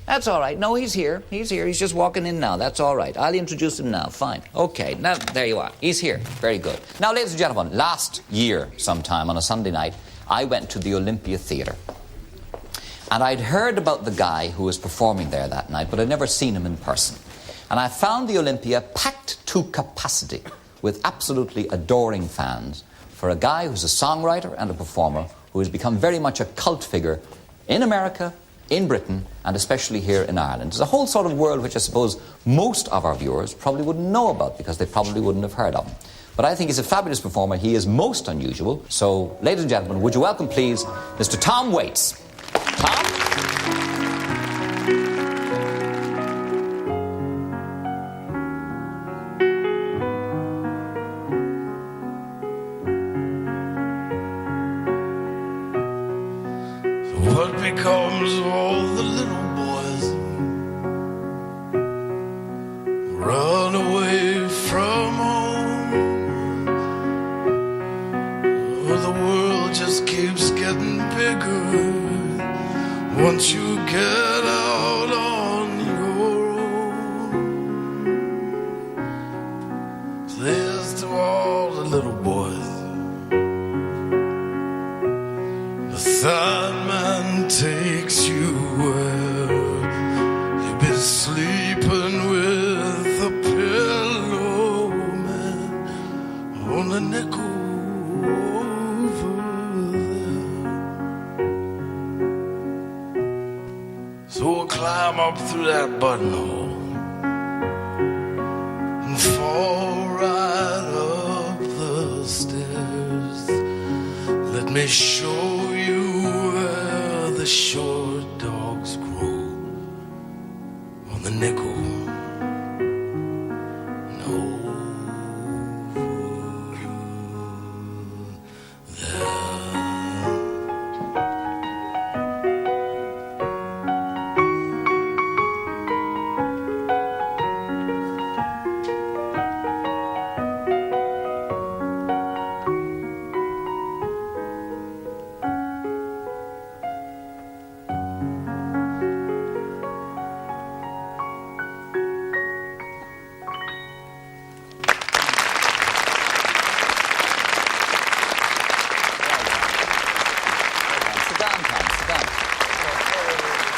That's all right. No, he's here. He's here. He's just walking in now. That's all right. I'll introduce him now. Fine. Okay. Now, there you are. He's here. Very good. Now, ladies and gentlemen, last year sometime on a Sunday night, I went to the Olympia Theatre. And I'd heard about the guy who was performing there that night, but I'd never seen him in person. And I found the Olympia packed to capacity with absolutely adoring fans for a guy who's a songwriter and a performer who has become very much a cult figure in America, in Britain, and especially here in Ireland. There's a whole sort of world which I suppose most of our viewers probably wouldn't know about because they probably wouldn't have heard of him. But I think he's a fabulous performer. He is most unusual. So, ladies and gentlemen, would you welcome, please, Mr. Tom Waits. Tom? What becomes of all the little boys who run away from home? Oh, the world just keeps getting bigger once you get out on your own. So there's to all the little boys, the Sandman takes you where you've been sleeping with a pillow man on a nickel over there. So we'll climb up through that buttonhole and fall right up the stairs. Let me show you where the short dogs grow on the nickel and over there.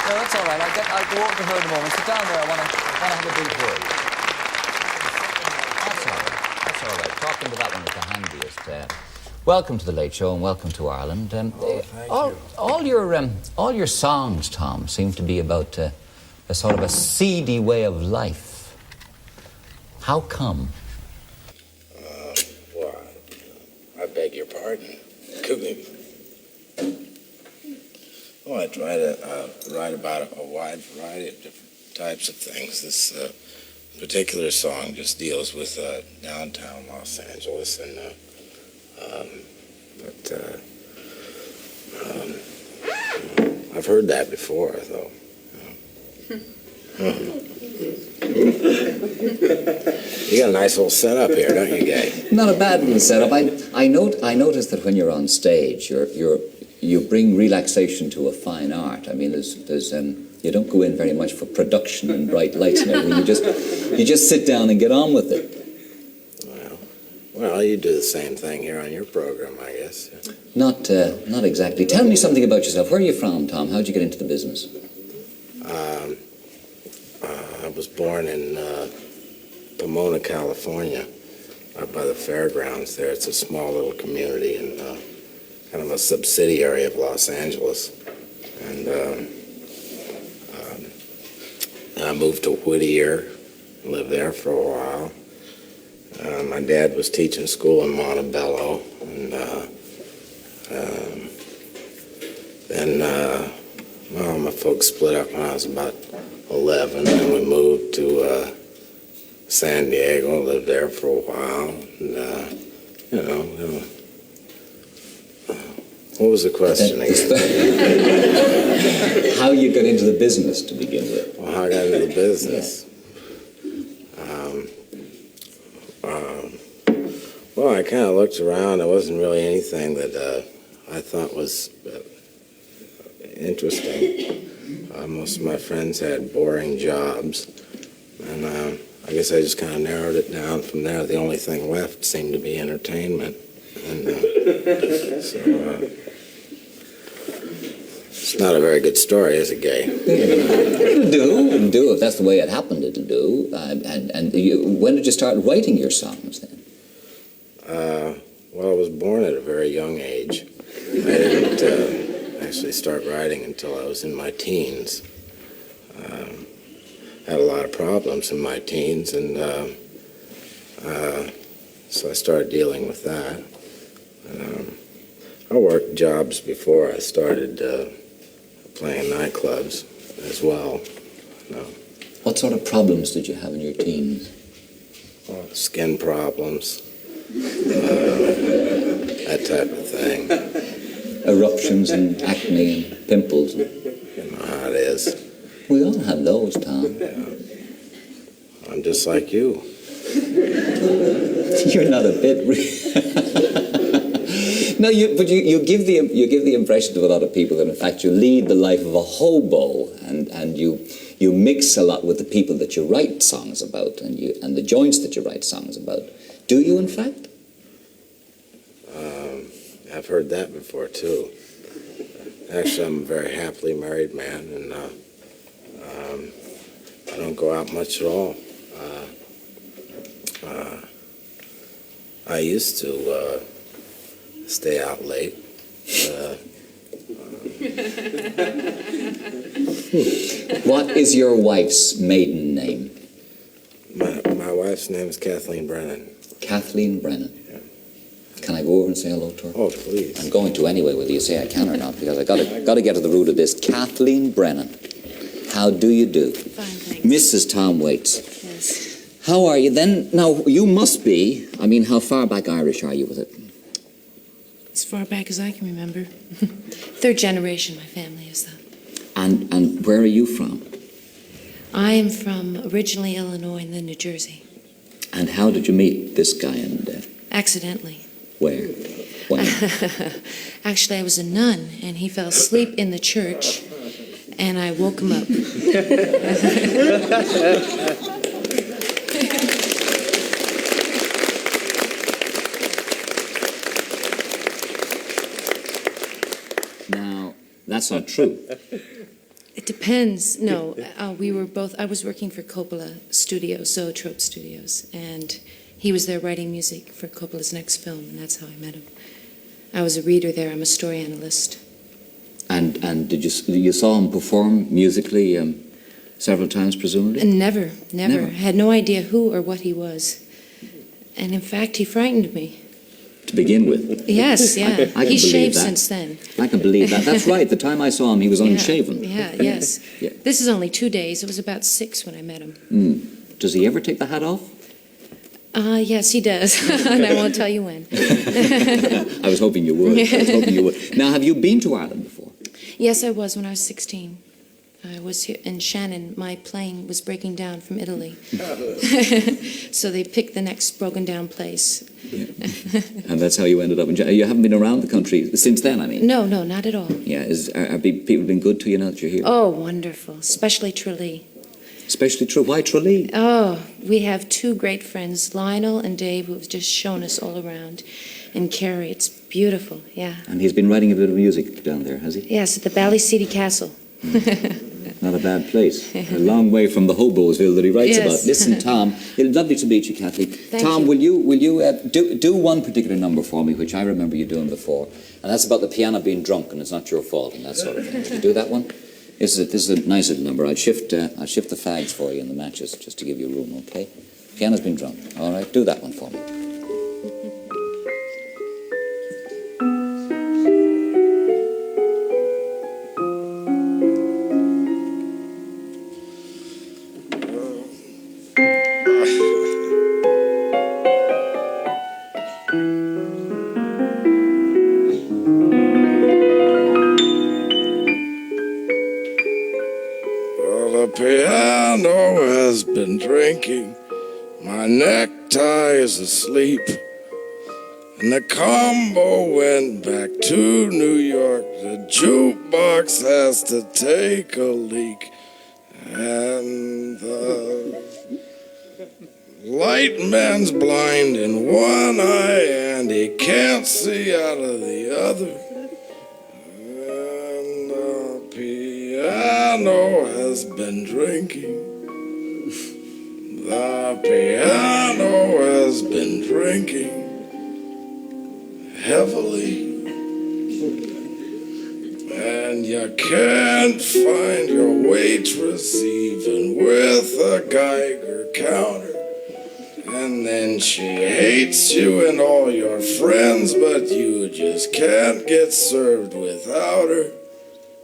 No, that's all right. I'll go over to her in a moment. Sit down there. I want to have a big word. That's all right. That's all right. Talking to that one is the handiest. Welcome to the Late Show and welcome to Ireland. Thank you. All your songs, Tom, seem to be about a sort of a seedy way of life. How come? Well, I beg your pardon. Could be. Well, I try to write about a wide variety of different types of things. This particular song just deals with downtown Los Angeles, and I've heard that before, though. You got a nice little setup here, don't you, Gay? Not a bad little setup. I noticed that when you're on stage, you bring relaxation to a fine art. I mean, there's you don't go in very much for production and bright lights and everything. You just sit down and get on with it. Well, you do the same thing here on your program, I guess. Not exactly. Tell me something about yourself. Where are you from, Tom? How'd you get into the business? I was born in Pomona, California, up by the fairgrounds there. It's a small little community and kind of a subsidiary of Los Angeles. And I moved to Whittier, lived there for a while. My dad was teaching school in Montebello, and then my folks split up when I was about 11, and we moved to San Diego, lived there for a while, and what was the question again? How you got into the business to begin with? Well, how I got into the business? Well, I kind of looked around. There wasn't really anything that I thought was interesting. Most of my friends had boring jobs, and I guess I just kind of narrowed it down from there. The only thing left seemed to be entertainment, and so it's not a very good story, is it, Gay? It'll do. If that's the way it happened, it'll do. When did you start writing your songs then? Well, I was born at a very young age. I didn't actually start writing until I was in my teens. Had a lot of problems in my teens, and so I started dealing with that. I worked jobs before I started playing nightclubs as well. What sort of problems did you have in your teens? Well, skin problems, that type of thing. Eruptions and acne and pimples. You know how it is. We all have those, Tom. Yeah. I'm just like you. You're not a bit. No, but you give the impression to a lot of people that in fact you lead the life of a hobo, and you mix a lot with the people that you write songs about, and the joints that you write songs about. Do you, in fact? I've heard that before too. Actually, I'm a very happily married man, and I don't go out much at all. I used to stay out late. What is your wife's maiden name? My wife's name is Kathleen Brennan. Kathleen Brennan. Yeah. Can I go over and say hello to her? Oh, please. I'm going to anyway, whether you say I can or not, because I got to get to the root of this. Kathleen Brennan, how do you do? Fine, thanks. Mrs. Tom Waits. Yes. How are you then? Now, you must be, how far back Irish are you with it? As far back as I can remember. Third generation, my family is, though. And where are you from? I am from originally Illinois and then New Jersey. And how did you meet this guy and Accidentally. where? When? Actually, I was a nun, and he fell asleep in the church, and I woke him up. Now, that's not true. It depends. No, we were both. I was working for Coppola Studios, Zoetrope Studios, and he was there writing music for Coppola's next film, and that's how I met him. I was a reader there. I'm a story analyst. And did you saw him perform musically several times, presumably? And never. Had no idea who or what he was, and in fact, he frightened me. To begin with. Yes, yeah. I can He's believe shaved that. since then. I can believe that. That's right. The time I saw him, he was unshaven. Yes. Yeah. This is only 2 days. It was about 6 when I met him. Does he ever take the hat off? Yes, he does, and I won't tell you when. I was hoping you would. Now, have you been to Ireland before? Yes, I was when I was 16. I was here in Shannon. My plane was breaking down from Italy. So they picked the next broken down place. Yeah. And that's how you ended up in You haven't been around the country since then, I mean? No, not at all. Yeah, are people been good to you now that you're here? Oh, wonderful, especially Tralee. Especially why Tralee? Oh, we have 2 great friends, Lionel and Dave, who have just shown us all around. And Carrie, it's beautiful, yeah. And he's been writing a bit of music down there, has he? Yes, at the Ballyseedy Castle. Not a bad place. A long way from the Hobosville that he writes Yes. about. Listen, Tom, lovely to meet you, Kathleen. Tom, you. will you do one particular number for me, which I remember you doing before, and that's about the piano being drunk and it's not your fault and that sort of thing. Would you do that one? This is a nice little number. I'll shift the fags for you and the matches just to give you room, okay? Piano's been drunk. All right, do that one for me. The piano has been drinking, my necktie is asleep, and the combo went back to New York The jukebox has to take a leak, and the light man's blind in one eye, and he can't see out of the other. And the piano has been drinking. The piano has been drinking heavily. And you can't find your waitress even with a Geiger counter. And then she hates you and all your friends, but you just can't get served without her.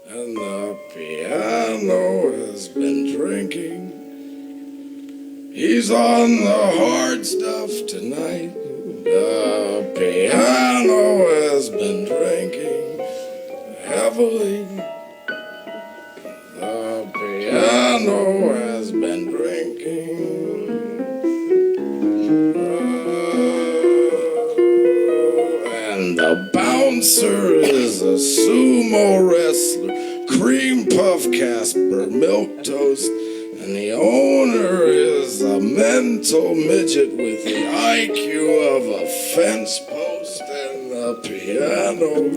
And the piano has been drinking. He's on the hard stuff tonight. The piano has been drinking heavily. The piano has been drinking. And the bouncer is a sumo wrestler, cream puff Casper, milk toast. And the owner is a mental midget with the IQ of a fence post. And the piano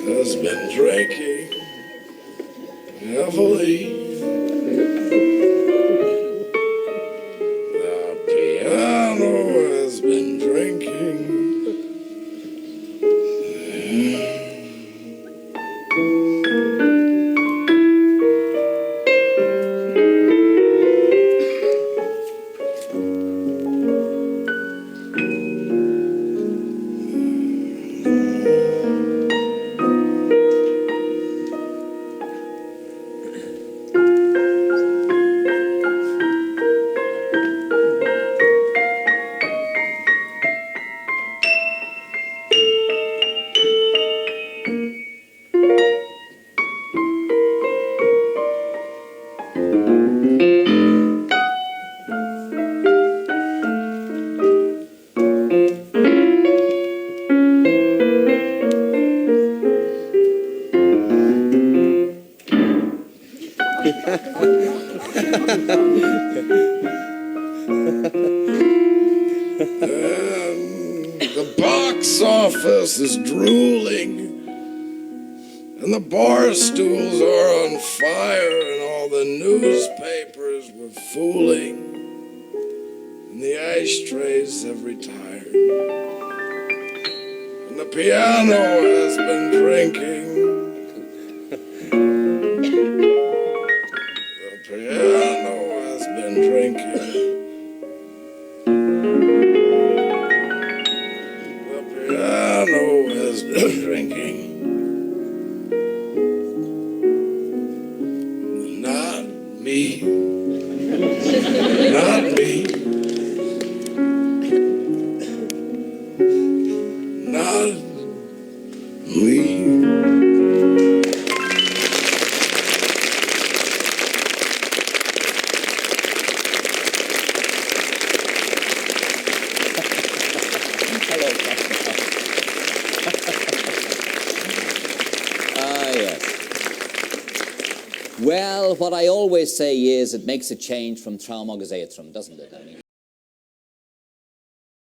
has been drinking heavily. The piano has been drinking. The box office is drooling, and the bar stools are on fire, and all the newspapers were fooling, and the ashtrays have retired, and the piano has been drinking. The piano has been drinking. Piano has been drinking. Not me. Not me. Not me. Well, what I always say is it makes a change from trauma agus éitrim, doesn't it? I mean,